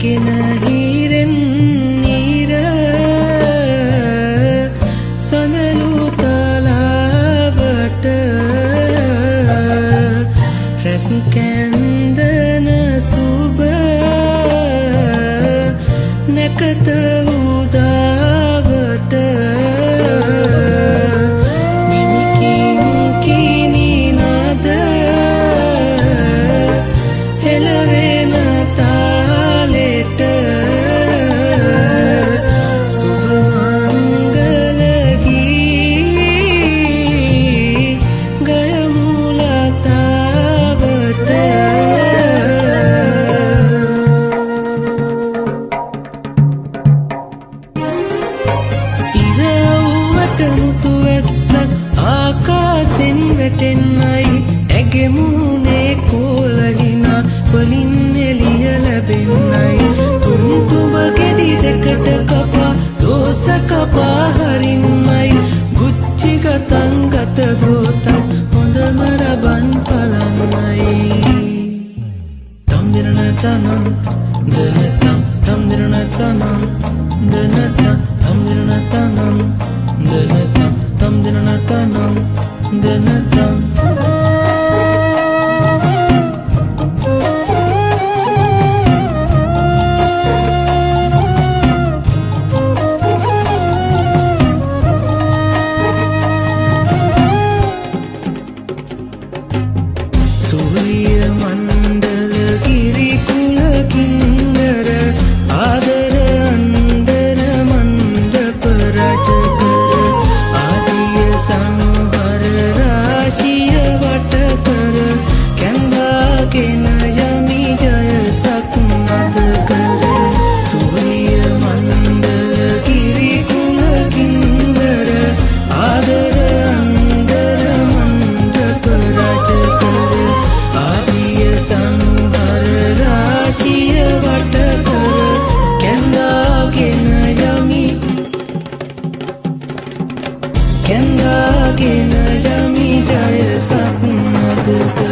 හිරෙන් නීර සඳලු තලාවට රැස් කැන්දන සුබ නැකත උදාවට මිනිකින් කිනි නද හෙළවෙන තාලෙට සුබ මංගල ගී ගයමු ලතාවට මුතු වැස්සක් ආකාසෙන් වැටෙන්නයි ඇගෙමුනේ කෝලහිනා වලින් එළිය ලැබෙන්නයි තුන්තුඹ ගෙඩි දෙකට කපා දෝස කපා හරින්නයි ගුච්චි ගතන් ගත දෝතන් හොඳම රබන් පලන්නයි තම් දිරන තනම් දනතම් තම් දිරන තනම් දනතම් තම් දිරන තනම් දනතම් තම් දිරන තනම් දනතම් සූර්ය මණ්ඩල ගිරි කුල කින්නර ආදර අන්දර මණ්ඩප රජ කර ආදිය සංවර රාශිය වට කර කැඳාගෙන යමි ජයසක් නද කර සූර්ය මණ්ඩල ගිරි කුල කින්නර ආදර අන්දර මණ්ඩප රජ කර ආදිය සංවර රාශිය වට කර කැඳාගෙන යමි ජයසක් නද